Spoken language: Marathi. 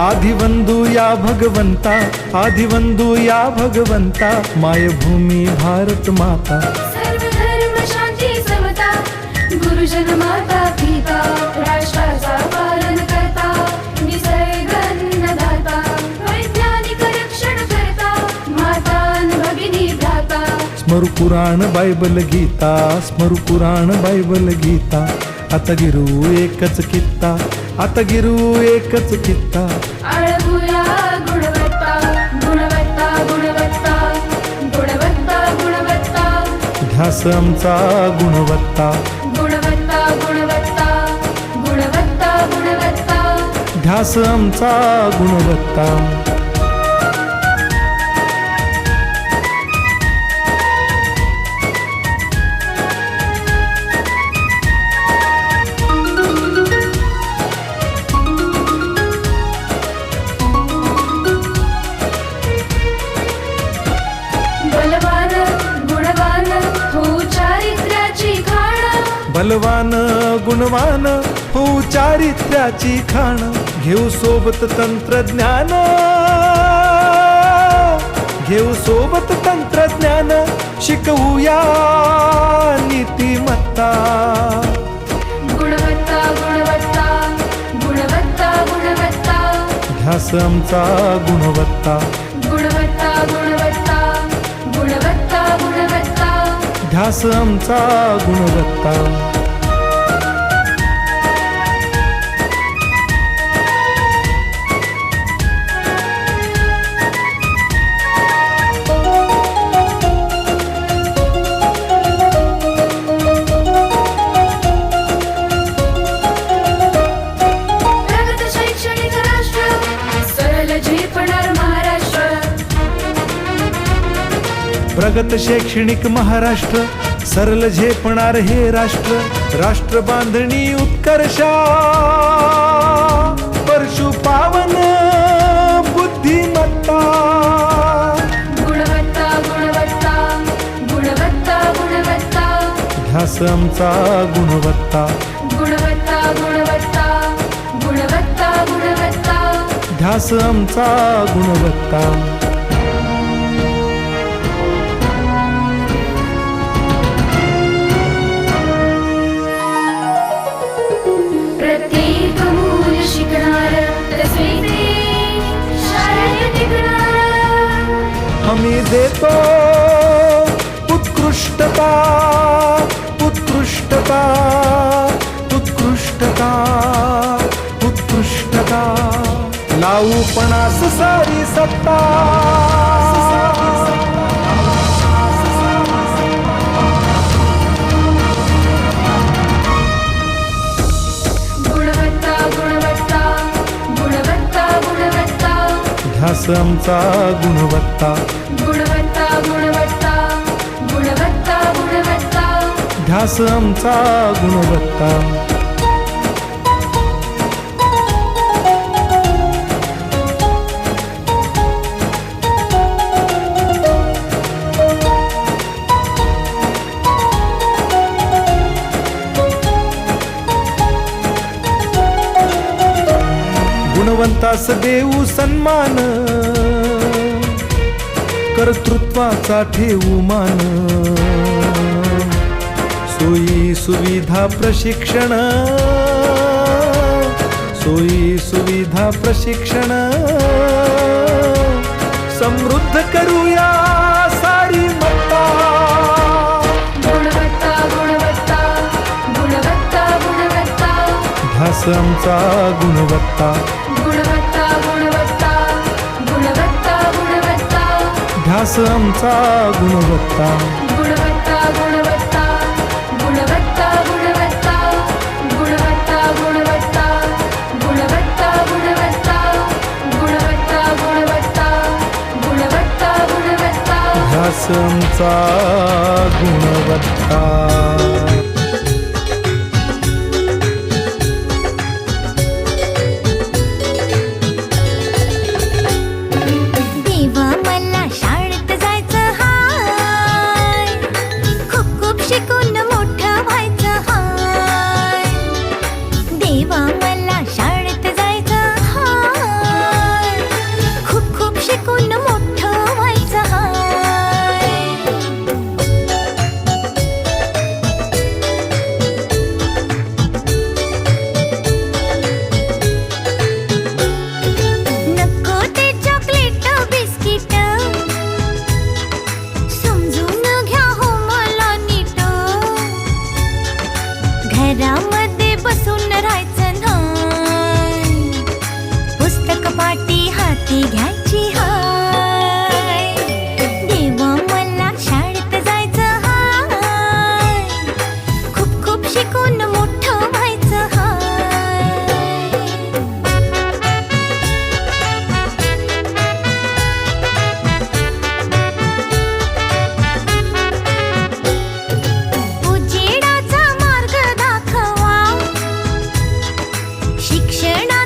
आदिवंदू या भगवंता, आदिवंदू या भगवंता, मायभूमी भारत माता. सर्व धर्म शांती समता, गुरुजन माता पिता, राष्ट्राचा पालन करता, निसर्ग अन्नदाता, वैज्ञानिक रक्षण करता, माता अन भगिनी भ्राता. स्मरू पुराण बायबल गीता, स्मरू पुराण बायबल गीता. आता गिरू एकच कित्ता, आता गिरू एकच कित्ता. आळवूया गुणवत्ता, गुणवत्ता, गुणवत्ता, गुणवत्ता, गुणवत्ता. ध्यास आमचा गुणवत्ता, गुणवत्ता, गुणवत्ता, गुणवत्ता, गुणवत्ता. ध्यास आमचा गुणवत्ता. बलवान गुणवान हो चारित्र्याची खाण, बलवान गुणवान हो चारित्र्याची खाण. घेऊ सोबत तंत्रज्ञान, घेऊ सोबत तंत्रज्ञान. शिकवूया नीतिमत्ता. गुणवत्ता, गुणवत्ता, गुणवत्ता, गुणवत्ता. ध्यास आमचा गुणवत्ता, गुणवत्ता, गुणवत्ता, गुणवत्ता, गुणवत्ता. ध्यास आमचा गुणवत्ता. प्रगत शैक्षणिक राष्ट्र, सरळ झेपणार महाराष्ट्र. प्रगत शैक्षणिक महाराष्ट्र, सरल झेपणार हे राष्ट्र. राष्ट्र बांधणी उत्कर्षा, परशु पावन बुद्धिमत्ता. गुणवत्ता, गुणवत्ता, गुणवत्ता, गुणवत्ता. ध्यास आमचा गुणवत्ता, गुणवत्ता, गुणवत्ता, गुणवत्ता, गुणवत्ता. ध्यास आमचा गुणवत्ता. प्रत्येक मूल शिकणार, तसे शाळेत टिकणार. हमी देतो उत्कृष्टता, उत्कृष्टता, उत्कृष्टता, उत्कृष्टता. लावू पणास सारी सत्ता. गुणवत्ता, गुणवत्ता, गुणवत्ता, गुणवत्ता. ध्यास आमचा गुणवत्ता, गुणवत्ता, गुणवत्ता, गुणवत्ता, गुणवत्ता. ध्यास आमचा गुणवत्ता. गुणवंतास देऊ सन्मान, कर्तृत्वाचा ठेवू मान. सोयी सुविधा प्रशिक्षण, सोयी सुविधा प्रशिक्षण. समृद्ध करूया सारी मत्ता. गुणवत्ता, गुणवत्ता, गुणवत्ता, गुणवत्ता. ध्यास आमचा गुणवत्ता, गुणवत्ता, गुणवत्ता, गुणवत्ता, गुणवत्ता. ध्यास आमचा गुणवत्ता. गुणवत्ता, गुणवत्ता, गुणवत्ता, गुणवत्ता. गुणवत्ता, गुणवत्ता, गुणवत्ता, गुणवत्ता. गुणवत्ता, गुणवत्ता, गुणवत्ता, गुणवत्ता. ध्यास आमचा गुणवत्ता. देवा मला शाळेत जायचं हाय, खूप खूप शिकून मोठं व्हायचं हाय. देवा मला शाळेत जायचं हाय, शिक्षणाची